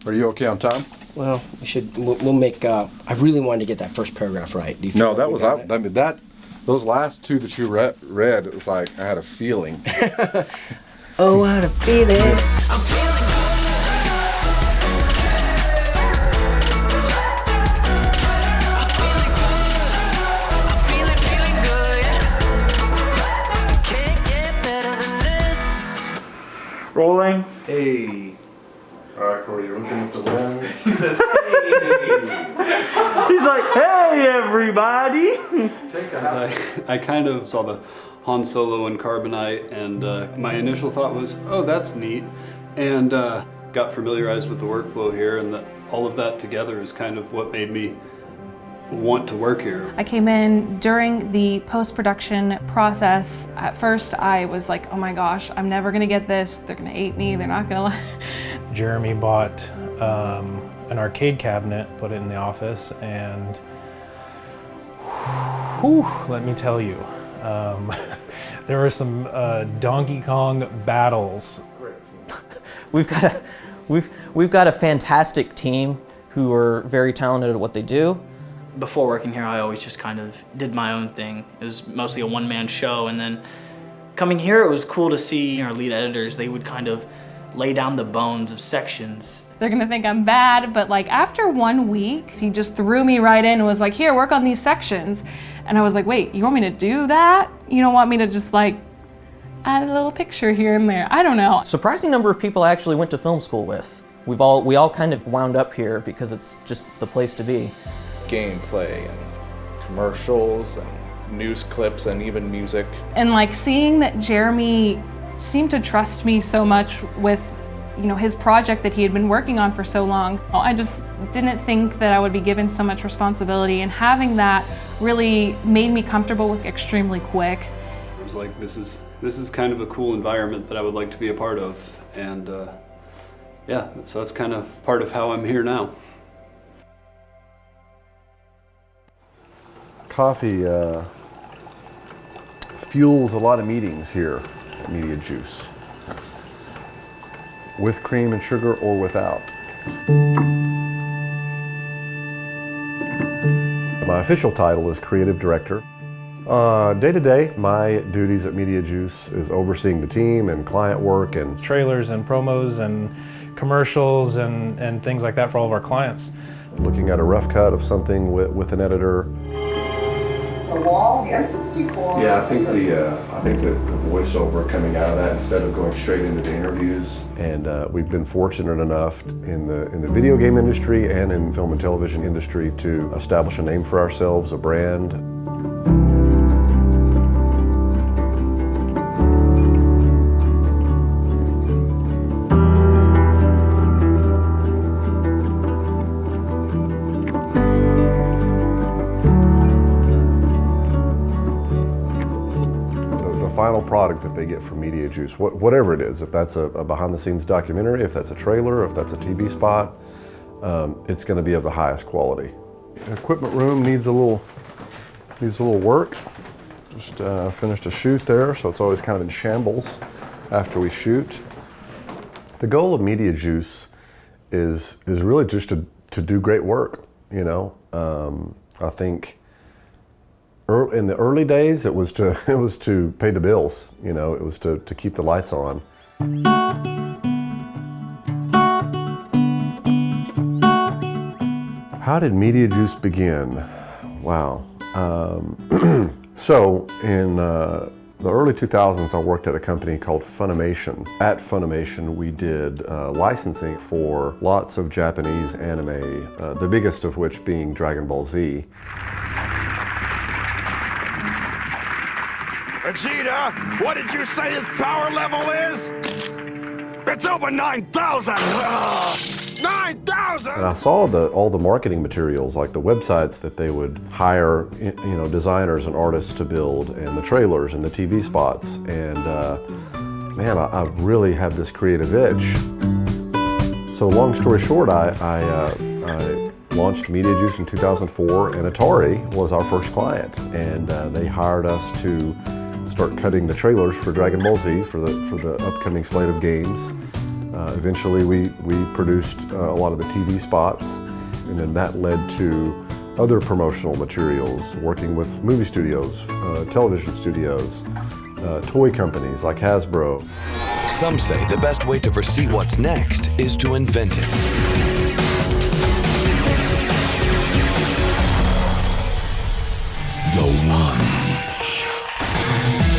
Are you okay on time? Well, we'll make, I really wanted to get that first paragraph right. Do you feel No, like that we was, got it? those last two that you read, it was like, I had a feeling. Oh, what a feeling. I'm feeling Rolling. Hey. All right, Corey, you're looking at the lens. He says, hey. He's like, hey, everybody. I kind of saw the Han Solo and Carbonite, and my initial thought was, oh, that's neat, and got familiarized with the workflow here, and all of that together is kind of what made me want to work here. I came in during the post-production process. At first I was like, oh my gosh, I'm never gonna get this. They're gonna hate me, they're not gonna Jeremy bought an arcade cabinet, put it in the office, and whew, let me tell you, there were some Donkey Kong battles. We've got a fantastic team who are very talented at what they do. Before working here, I always just kind of did my own thing. It was mostly a one-man show, and then coming here, it was cool to see our lead editors. They would kind of lay down the bones of sections. They're gonna think I'm bad, but like after 1 week, he just threw me right in and was like, here, work on these sections. And I was like, wait, you want me to do that? You don't want me to just like add a little picture here and there? I don't know. Surprising number of people I actually went to film school with. We all kind of wound up here because it's just the place to be. Gameplay and commercials and news clips and even music. And like seeing that Jeremy seemed to trust me so much with, you know, his project that he had been working on for so long. I just didn't think that I would be given so much responsibility, and having that really made me comfortable with extremely quick. It was like, this is kind of a cool environment that I would like to be a part of, and yeah, so that's kind of part of how I'm here now. Coffee fuels a lot of meetings here at Mediajuice. With cream and sugar or without. My official title is Creative Director. Day to day, my duties at Mediajuice is overseeing the team and client work and Trailers and promos and commercials and things like that for all of our clients. looking at a rough cut of something with an editor. The wall, the N64. Yeah, I think the voiceover coming out of that instead of going straight into the interviews. And we've been fortunate enough in the video game industry and in film and television industry to establish a name for ourselves, a brand. Final product that they get from Mediajuice, whatever it is, if that's a behind-the-scenes documentary, if that's a trailer, if that's a TV spot, it's going to be of the highest quality. The equipment room needs a little work. Just finished a shoot there, so it's always kind of in shambles after we shoot. The goal of Mediajuice is really just to do great work. You know, I think. In the early days, it was to pay the bills. You know, it was to keep the lights on. How did Mediajuice begin? Wow. So in the early 2000s, I worked at a company called Funimation. At Funimation, we did licensing for lots of Japanese anime, the biggest of which being Dragon Ball Z. Vegeta, what did you say his power level is? It's over 9,000! 9,000! And I saw all the marketing materials, like the websites that they would hire, you know, designers and artists to build, and the trailers and the TV spots. And man, I really have this creative itch. So long story short, I launched Mediajuice in 2004, and Atari was our first client. And they hired us to start cutting the trailers for Dragon Ball Z for the upcoming slate of games. Eventually we produced a lot of the TV spots, and then that led to other promotional materials, working with movie studios, television studios, toy companies like Hasbro. Some say the best way to foresee what's next is to invent it. The one.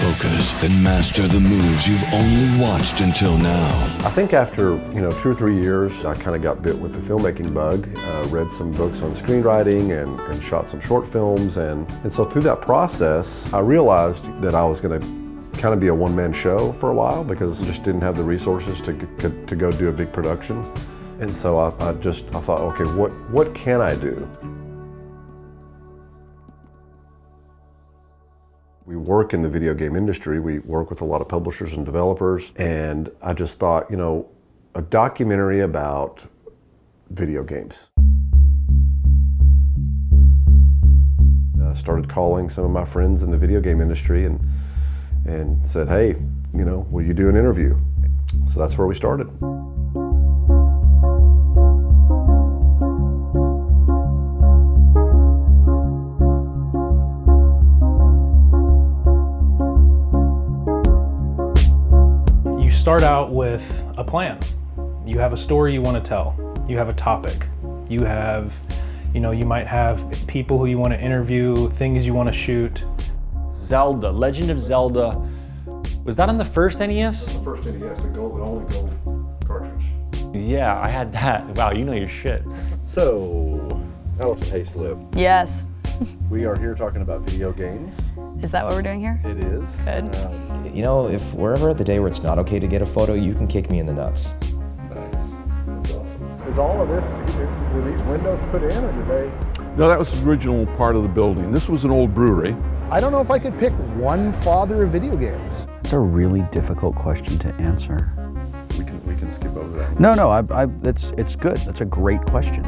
Focus and master the moves you've only watched until now. I think after 2 or 3 years, I kind of got bit with the filmmaking bug, read some books on screenwriting and shot some short films. And so through that process, I realized that I was going to kind of be a one-man show for a while because I just didn't have the resources to go do a big production. And so I thought, okay, what can I do? We work in the video game industry. We work with a lot of publishers and developers, and I just thought, a documentary about video games. I started calling some of my friends in the video game industry and said, hey, will you do an interview? So that's where we started. Start out with a plan. You have a story you want to tell. You have a topic. You have, you might have people who you want to interview, things you want to shoot. Zelda, Legend of Zelda. Was that on the first NES? The first NES, the only gold cartridge. Yeah, I had that. Wow, you know your shit. So, Allison Hayslip. Yes. We are here talking about video games. Is that what we're doing here? It is. Good. If we're ever at the day where it's not okay to get a photo, you can kick me in the nuts. Nice. That's awesome. Is all of this, were these windows put in or did they? No, that was the original part of the building. This was an old brewery. I don't know if I could pick one father of video games. It's a really difficult question to answer. We can skip over that. No, it's good. That's a great question.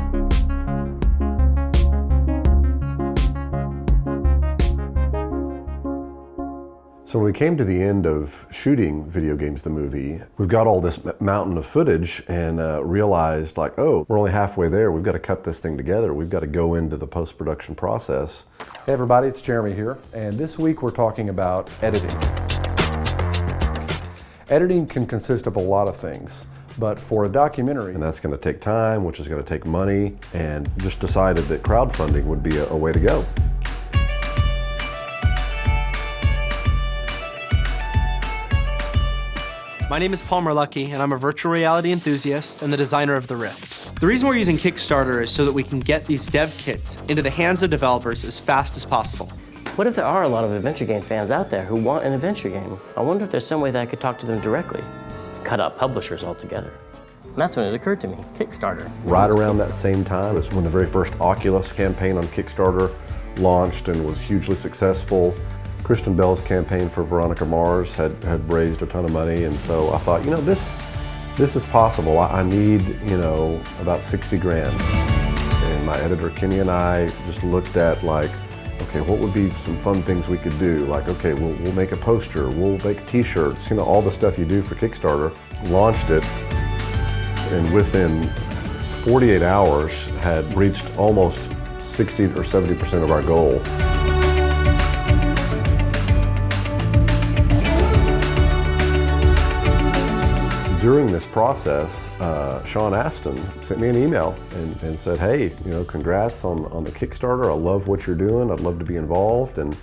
So when we came to the end of shooting Video Games the Movie, we've got all this mountain of footage and realized we're only halfway there. We've got to cut this thing together. We've got to go into the post-production process. Hey everybody, it's Jeremy here. And this week we're talking about editing. Editing can consist of a lot of things, but for a documentary, and that's going to take time, which is going to take money, and just decided that crowdfunding would be a way to go. My name is Paul Merlucky, and I'm a virtual reality enthusiast and the designer of the Rift. The reason we're using Kickstarter is so that we can get these dev kits into the hands of developers as fast as possible. What if there are a lot of adventure game fans out there who want an adventure game? I wonder if there's some way that I could talk to them directly. Cut out publishers altogether. And that's when it occurred to me, Kickstarter. Right around that same time is when the very first Oculus campaign on Kickstarter launched and was hugely successful. Kristen Bell's campaign for Veronica Mars had raised a ton of money, and so I thought, this is possible. I need, about 60 grand. And my editor Kenny and I just looked at okay, what would be some fun things we could do? Okay, we'll make a poster, we'll make t-shirts, all the stuff you do for Kickstarter. Launched it, and within 48 hours had reached almost 60 or 70% of our goal. During this process, Sean Astin sent me an email and said, hey, congrats on the Kickstarter. I love what you're doing. I'd love to be involved. And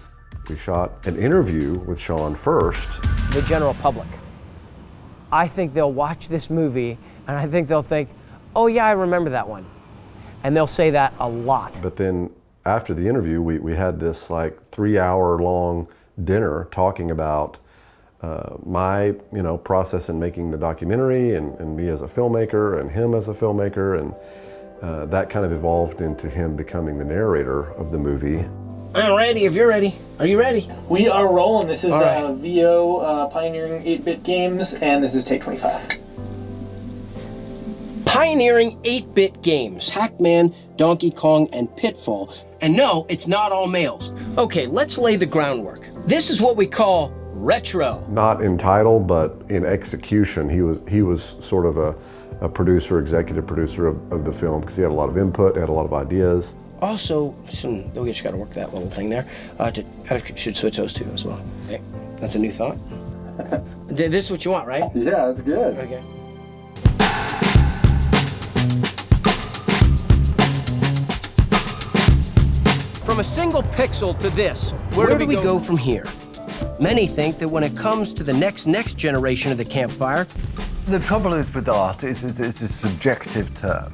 we shot an interview with Sean first. The general public. I think they'll watch this movie and I think they'll think, oh yeah, I remember that one. And they'll say that a lot. But then after the interview, we had this 3-hour long dinner talking about my process in making the documentary and me as a filmmaker and him as a filmmaker, and that kind of evolved into him becoming the narrator of the movie. I'm ready if you're ready. Are you ready? We are rolling. This is right. VO Pioneering 8-Bit Games, and this is take 25. Pioneering 8-Bit Games. Pac-Man, Donkey Kong, and Pitfall. And no, it's not all males. Okay, let's lay the groundwork. This is what we call retro. Not in title, but in execution. He was sort of a producer, executive producer of the film, because he had a lot of input, had a lot of ideas. Also, we just got to work that little thing there. Should switch those two as well. Okay. That's a new thought. This is what you want, right? Yeah, that's good. Okay. From a single pixel to this, where do we go from here? Many think that when it comes to the next generation of the campfire, the trouble is with art is it's a subjective term.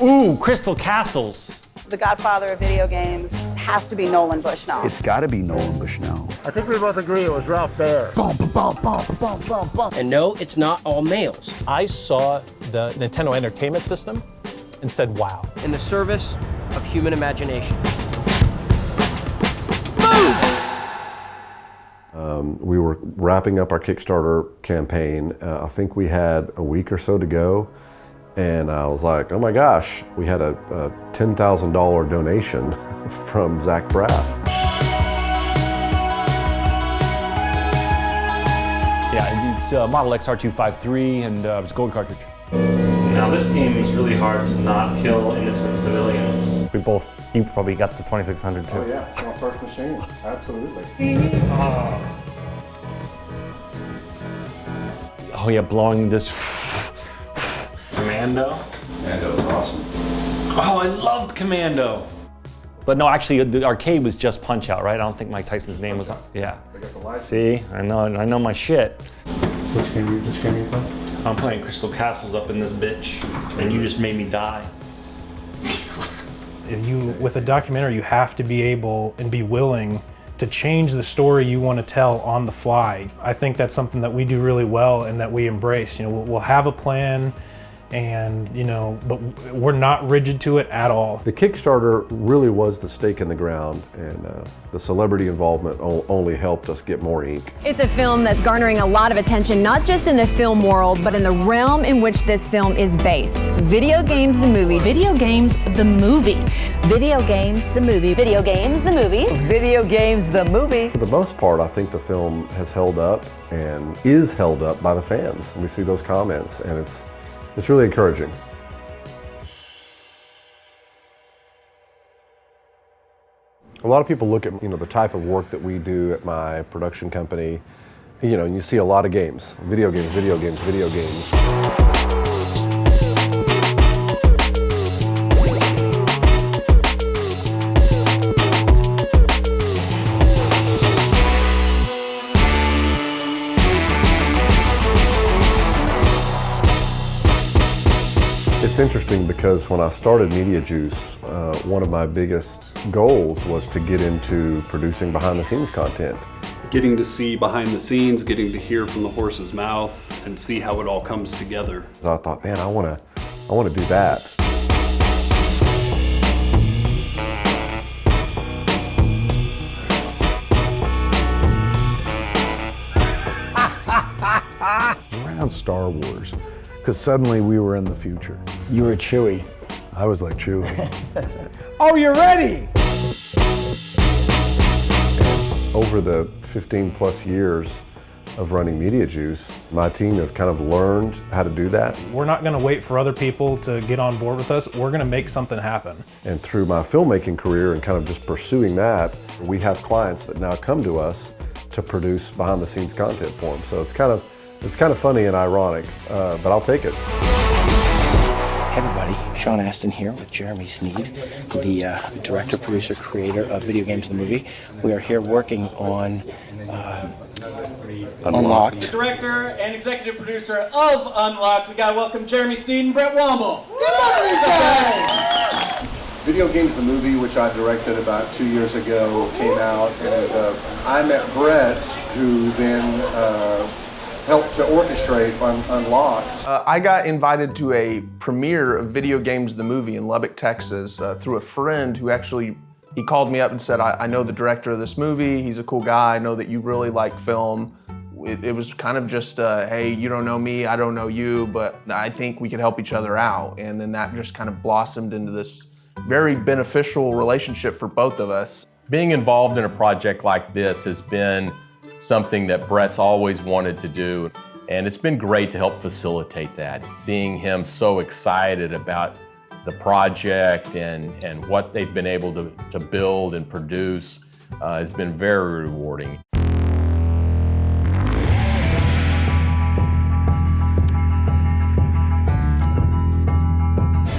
Ooh, Crystal Castles. The godfather of video games has to be Nolan Bushnell. It's got to be Nolan Bushnell. I think we both agree it was Ralph Baer. And no, it's not all males. I saw the Nintendo Entertainment System and said, wow. In the service of human imagination. We were wrapping up our Kickstarter campaign. I think we had a week or so to go. And I was like, oh my gosh, we had a $10,000 donation from Zach Braff. Yeah, it's Model X R253 and it's gold cartridge. Now this game is really hard to not kill innocent civilians. You probably got the 2600 too. Oh yeah, it's my first machine, absolutely. Oh yeah, blowing this. Commando? Commando is awesome. Oh, I loved Commando. But no, actually, the arcade was just Punch-Out, right? I don't think Mike Tyson's name was on. Yeah. See, I know my shit. Which game are you playing? I'm playing Crystal Castles up in this bitch, and you just made me die. With a documentary, you have to be able and be willing to change the story you want to tell on the fly. I think that's something that we do really well and that we embrace. We'll have a plan, and but we're not rigid to it at all. The Kickstarter really was the stake in the ground, and the celebrity involvement only helped us get more ink. It's a film that's garnering a lot of attention, not just in the film world, but in the realm in which this film is based. Video Games the Movie. Video Games the Movie. Video Games the Movie. Video Games the Movie. Video Games the Movie. For the most part, I think the film has held up and is held up by the fans. We see those comments, and it's really encouraging. A lot of people look at the type of work that we do at my production company, and you see a lot of games, video games, video games, video games. It's interesting because when I started Mediajuice, one of my biggest goals was to get into producing behind-the-scenes content. Getting to see behind the scenes, getting to hear from the horse's mouth, and see how it all comes together. So I thought, man, I want to do that. Around Star Wars, because suddenly we were in the future. You were Chewie. I was like Chewie. Oh, you're ready! Over the 15 plus years of running Mediajuice, my team have kind of learned how to do that. We're not going to wait for other people to get on board with us. We're going to make something happen. And through my filmmaking career and kind of just pursuing that, we have clients that now come to us to produce behind the scenes content for them. So it's kind of funny and ironic, but I'll take it. Hey everybody, Sean Astin here with Jeremy Sneed, the director, producer, creator of Video Games the Movie. We are here working on Unlocked. Director and executive producer of Unlocked. We gotta welcome Jeremy Sneed and Brett Womble. Good luck with these guys! Video Games the Movie, which I directed about 2 years ago, came out, and I met Brett, who then helped to orchestrate Unlocked. I got invited to a premiere of Video Games the Movie in Lubbock, Texas, through a friend who actually, he called me up and said, I know the director of this movie, he's a cool guy, I know that you really like film. It was kind of just, hey, you don't know me, I don't know you, but I think we could help each other out. And then that just kind of blossomed into this very beneficial relationship for both of us. Being involved in a project like this has been something that Brett's always wanted to do. And it's been great to help facilitate that. Seeing him so excited about the project and what they've been able to build and produce has been very rewarding.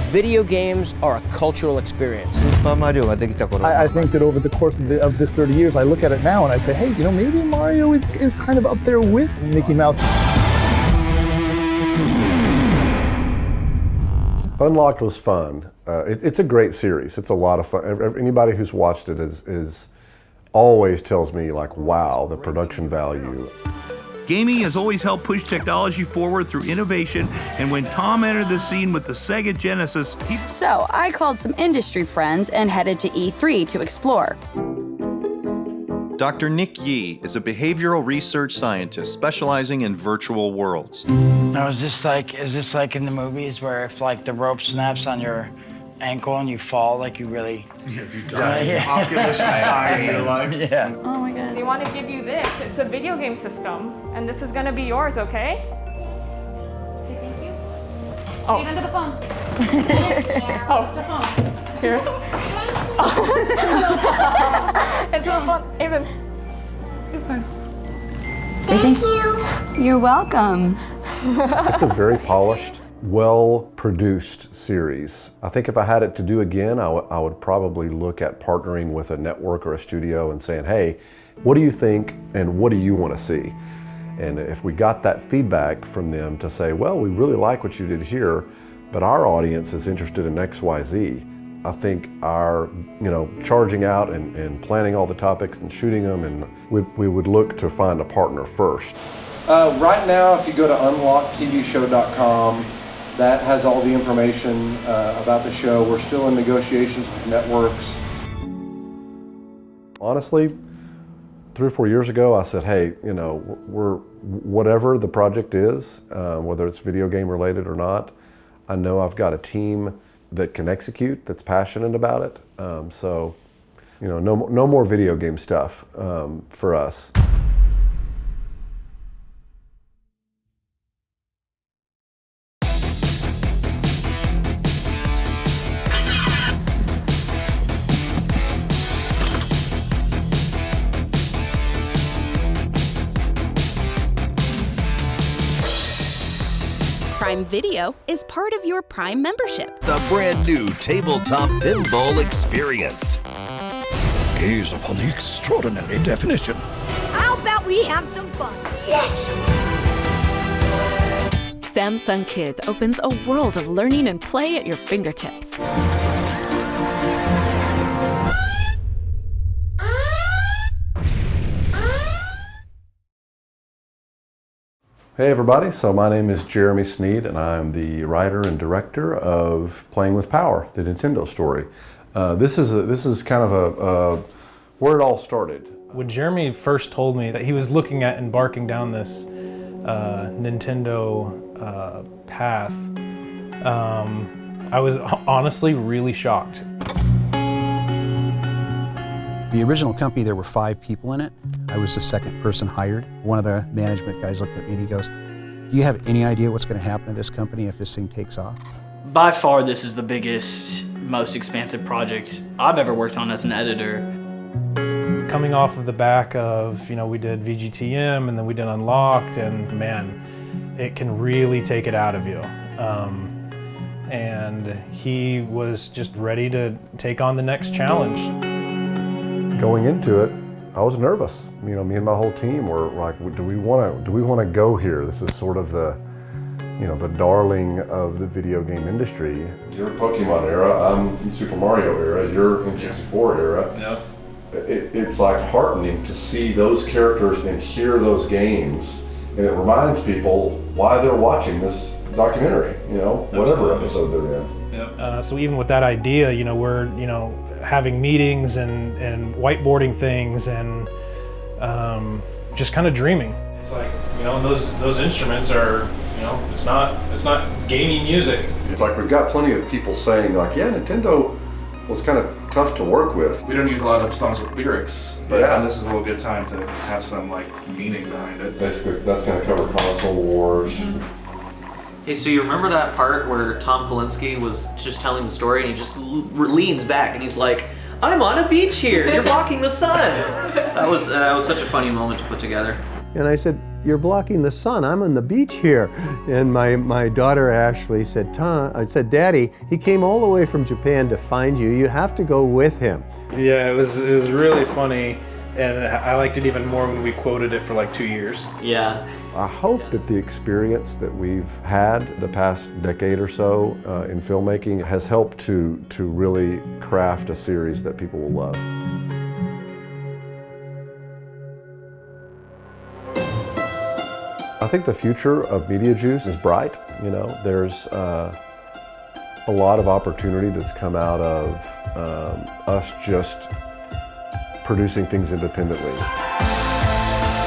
Video games are a cultural experience. I think that over the course of this 30 years, I look at it now and I say, hey, you know, maybe Mario is kind of up there with Mickey Mouse. Unlocked was fun. It's a great series. It's a lot of fun. Anybody who's watched it is always tells me, like, wow, the production value. Gaming has always helped push technology forward through innovation, and when Tom entered the scene with the Sega Genesis, So I called some industry friends and headed to E3 to explore. Dr. Nick Yee is a behavioral research scientist specializing in virtual worlds. Now, is this like in the movies where if like the rope snaps on your ankle and you fall, like you really... Yeah, if you die in Oculus, you die in real life. Yeah. Oh my God. We want to give you this. It's a video game system, and this is going to be yours, okay? Say thank you. Oh. Say it under the phone. Oh. The phone. Here. Into the phone. Ava. This one. Say thank you. You're welcome. It's a very polished, well-produced series. I think if I had it to do again, I would probably look at partnering with a network or a studio and saying, hey, what do you think and what do you want to see? And if we got that feedback from them to say, well, we really like what you did here, but our audience is interested in X, Y, Z, I think our, charging out and planning all the topics and shooting them, and we would look to find a partner first. Right now, if you go to unlocktvshow.com, that has all the information about the show. We're still in negotiations with networks. Honestly, 3 or 4 years ago, I said, hey, we're whatever the project is, whether it's video game related or not, I know I've got a team that can execute, that's passionate about it. So, no more video game stuff for us. Prime Video is part of your Prime membership. the brand new tabletop pinball experience. Gaze upon the extraordinary definition. How about we have some fun? Yes! Samsung Kids opens a world of learning and play at your fingertips. Hey everybody, so my name is Jeremy Sneed and I'm the writer and director of Playing with Power, the Nintendo story. This is kind of where it all started. When Jeremy first told me that he was looking at embarking down this Nintendo path, I was honestly really shocked. The original company, there were 5 people in it. I was the second person hired. One of the management guys looked at me and he goes, do you have any idea what's going to happen to this company if this thing takes off? By far, this is the biggest, most expansive project I've ever worked on as an editor. Coming off of the back of, we did VGTM and then we did Unlocked, and man, it can really take it out of you. And he was just ready to take on the next challenge. Going into it, I was nervous. Me and my whole team were like, do we want to go here? This is sort of the, the darling of the video game industry. You're Pokemon era, I'm in Super Mario era, you're in 64 era. Yeah. It's like heartening to see those characters and hear those games, and it reminds people why they're watching this documentary, whatever episode they're in. Yep. So even with that idea, we're, having meetings and whiteboarding things and just kind of dreaming. It's like, those instruments are, it's not gaming music. It's like we've got plenty of people saying like, yeah, Nintendo Well, it's kind of tough to work with. We don't use a lot of songs with lyrics, but Yeah. this is a real good time to have some like meaning behind it. Basically, that's going to cover console wars. Hey, so you remember that part where Tom Kalinske was just telling the story and he just leans back and he's like, "I'm on a beach here. You're blocking the sun." That was such a funny moment to put together. And I said, "You're blocking the sun. I'm on the beach here." And my daughter Ashley said, I said, "Daddy, he came all the way from Japan to find you. You have to go with him." Yeah, it was really funny, and I liked it even more when we quoted it for like 2 years. Yeah. I hope that the experience that we've had the past decade or so in filmmaking has helped to really craft a series that people will love. I think the future of Mediajuice is bright. You know, there's a lot of opportunity that's come out of us just producing things independently.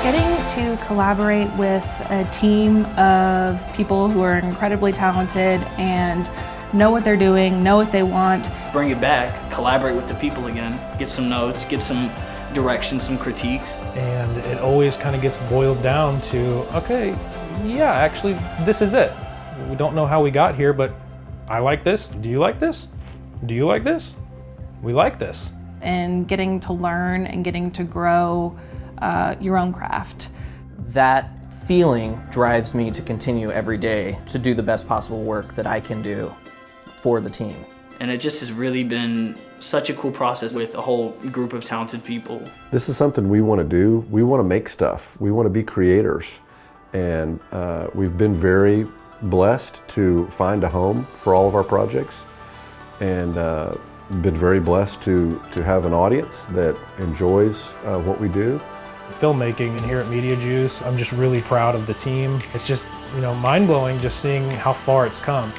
Getting to collaborate with a team of people who are incredibly talented and know what they're doing, know what they want. Bring it back, collaborate with the people again, get some notes, get some direction, some critiques. And it always kind of gets boiled down to, okay, yeah, actually, this is it. We don't know how we got here, but I like this. Do you like this? Do you like this? We like this. And getting to learn and getting to grow your own craft. That feeling drives me to continue every day to do the best possible work that I can do for the team. And it just has really been such a cool process with a whole group of talented people. This is something we want to do. We want to make stuff. We want to be creators. And we've been very blessed to find a home for all of our projects. And been very blessed to have an audience that enjoys what we do. Filmmaking, and here at Mediajuice, I'm just really proud of the team. It's just, mind-blowing just seeing how far it's come.